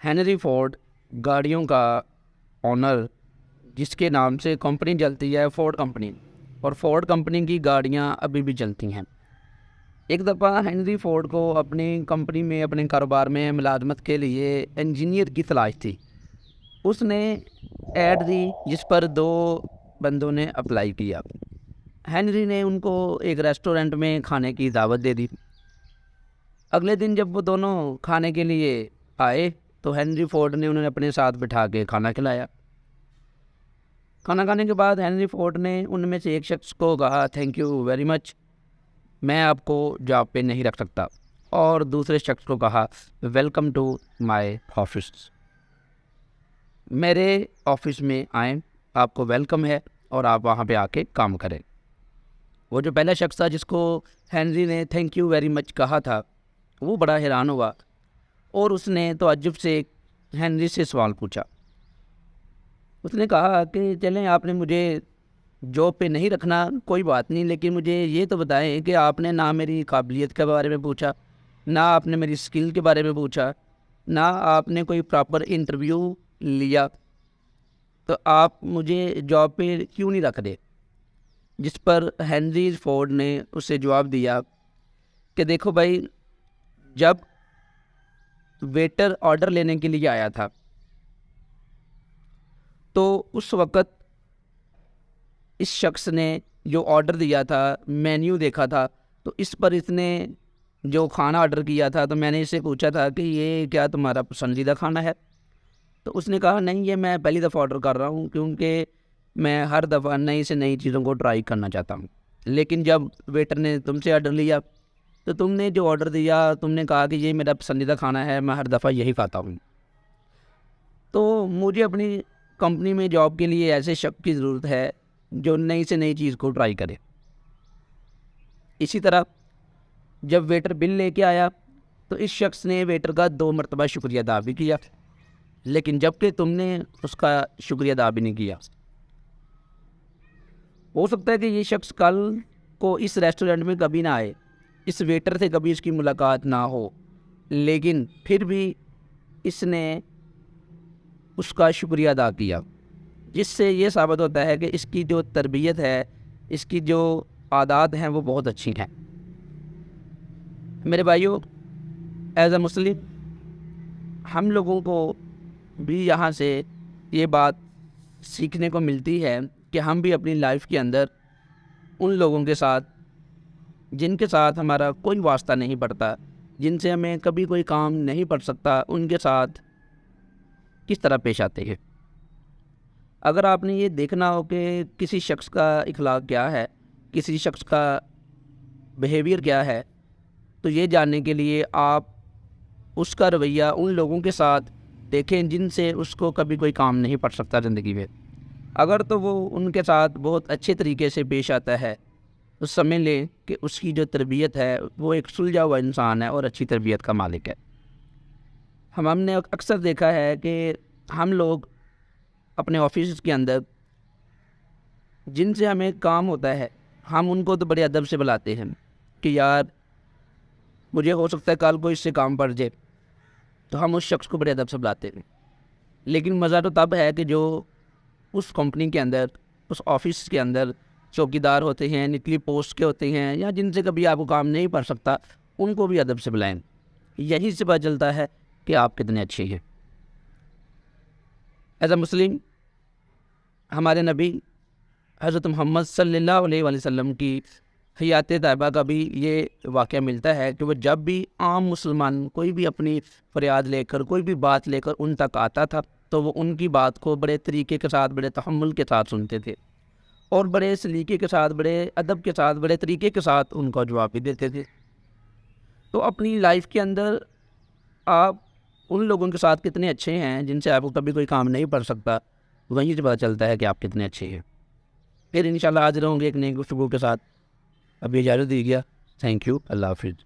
Henry Ford گاڑیوں کا owner, جس کے نام سے کمپنی چلتی ہے فورڈ کمپنی، اور فورڈ کمپنی کی گاڑیاں ابھی بھی چلتی ہیں۔ ایک دفعہ ہینری فورڈ کو اپنی کمپنی میں، اپنے کاروبار میں ملازمت کے لیے انجینئر کی تلاش تھی۔ اس نے ایڈ دی جس پر 2 بندوں نے اپلائی کیا۔ ہینری نے ان کو ایک ریسٹورنٹ میں کھانے کی دعوت دے دی۔ اگلے دن جب وہ دونوں کھانے کے لیے آئے تو ہینری فورڈ نے انہیں اپنے ساتھ بٹھا کے کھانا کھلایا۔ کھانا کھانے کے بعد ہینری فورڈ نے ان میں سے ایک شخص کو کہا، تھینک یو ویری مچ، میں آپ کو جاب پہ نہیں رکھ سکتا، اور دوسرے شخص کو کہا، ویلکم ٹو مائی آفس، میرے آفس میں آئیں، آپ کو ویلکم ہے اور آپ وہاں پہ آ کے کام کریں۔ وہ جو پہلا شخص تھا جس کو ہینری نے تھینک یو ویری مچ کہا تھا، وہ بڑا حیران ہوا، اور اس نے تعجب سے ہینری سے سوال پوچھا۔ اس نے کہا کہ چلیں، آپ نے مجھے جاب پہ نہیں رکھنا، کوئی بات نہیں، لیکن مجھے یہ تو بتائیں کہ آپ نے نہ میری قابلیت کے بارے میں پوچھا، نہ آپ نے میری اسکل کے بارے میں پوچھا، نہ آپ نے کوئی پراپر انٹرویو لیا، تو آپ مجھے جاب پہ کیوں نہیں رکھ دے؟ جس پر ہینری فورڈ نے اسے جواب دیا کہ دیکھو بھائی، جب ویٹر آرڈر لینے کے لیے آیا تھا تو اس وقت اس شخص نے جو آرڈر دیا تھا، مینیو دیکھا تھا، تو اس پر اس نے جو کھانا آرڈر کیا تھا، تو میں نے اس سے پوچھا تھا کہ یہ کیا تمہارا پسندیدہ کھانا ہے؟ تو اس نے کہا نہیں، یہ میں پہلی دفعہ آرڈر کر رہا ہوں، کیونکہ میں ہر دفعہ نئی سے نئی چیزوں کو ٹرائی کرنا چاہتا ہوں۔ لیکن جب ویٹر نے تم سے آرڈر لیا تو تم نے جو آرڈر دیا، تم نے کہا کہ یہ میرا پسندیدہ کھانا ہے، میں ہر دفعہ یہی کھاتا ہوں۔ تو مجھے اپنی کمپنی میں جاب کے لیے ایسے شخص کی ضرورت ہے جو نئی سے نئی چیز کو ٹرائی کرے۔ اسی طرح جب ویٹر بل لے کے آیا تو اس شخص نے ویٹر کا 2 مرتبہ شکریہ ادا بھی کیا، لیکن جب کہ تم نے اس کا شکریہ ادا بھی نہیں کیا۔ ہو سکتا ہے کہ یہ شخص کل کو اس ریسٹورنٹ میں کبھی نہ آئے، اس ویٹر سے کبھی اس کی ملاقات نہ ہو، لیکن پھر بھی اس نے اس کا شکریہ ادا کیا، جس سے یہ ثابت ہوتا ہے کہ اس کی جو تربیت ہے، اس کی جو عادات ہیں، وہ بہت اچھی ہیں۔ میرے بھائیوں، ایز اے مسلم ہم لوگوں کو بھی یہاں سے یہ بات سیکھنے کو ملتی ہے کہ ہم بھی اپنی لائف کے اندر ان لوگوں کے ساتھ جن کے ساتھ ہمارا کوئی واسطہ نہیں پڑتا، جن سے ہمیں کبھی کوئی کام نہیں پڑ سکتا، ان کے ساتھ کس طرح پیش آتے ہیں۔ اگر آپ نے یہ دیکھنا ہو کہ کسی شخص کا اخلاق کیا ہے، کسی شخص کا بیہیویئر کیا ہے، تو یہ جاننے کے لیے آپ اس کا رویہ ان لوگوں کے ساتھ دیکھیں جن سے اس کو کبھی کوئی کام نہیں پڑ سکتا زندگی میں۔ اگر تو وہ ان کے ساتھ بہت اچھے طریقے سے پیش آتا ہے تو سمجھ لیں کہ اس کی جو تربیت ہے وہ ایک سلجھا ہوا انسان ہے اور اچھی تربیت کا مالک ہے۔ ہم نے اکثر دیکھا ہے کہ ہم لوگ اپنے آفس کے اندر جن سے ہمیں کام ہوتا ہے، ہم ان کو تو بڑے ادب سے بلاتے ہیں کہ یار مجھے ہو سکتا ہے کل کو اس سے کام پڑ جائے، تو ہم اس شخص کو بڑے ادب سے بلاتے ہیں۔ لیکن مزہ تو تب ہے کہ جو اس کمپنی کے اندر، اس آفس کے اندر چوکیدار ہوتے ہیں، نچلی پوسٹ کے ہوتے ہیں، یا جن سے کبھی آپ کو کام نہیں پڑ سکتا، ان کو بھی ادب سے بلائیں۔ یہی سے پتہ چلتا ہے کہ آپ کتنے اچھے ہیں۔ ایز اے مسلم ہمارے نبی حضرت محمد صلی اللہ علیہ وآلہ وسلم کی حیات طیبہ کا بھی یہ واقعہ ملتا ہے کہ وہ جب بھی عام مسلمان کوئی بھی اپنی فریاد لے کر، کوئی بھی بات لے کر ان تک آتا تھا تو وہ ان کی بات کو بڑے طریقے کے ساتھ، بڑے تحمل کے ساتھ سنتے تھے، اور بڑے سلیقے کے ساتھ، بڑے ادب کے ساتھ، بڑے طریقے کے ساتھ ان کا جواب بھی دیتے تھے۔ تو اپنی لائف کے اندر آپ ان لوگوں کے ساتھ کتنے اچھے ہیں جن سے آپ کو کبھی کوئی کام نہیں پڑ سکتا، وہیں سے پتہ چلتا ہے کہ آپ کتنے اچھے ہیں۔ پھر انشاءاللہ حاضر ہوں گے ایک نئی گفتگو کے ساتھ۔ اب اجازت دیجیے، تھینک یو، اللہ حافظ۔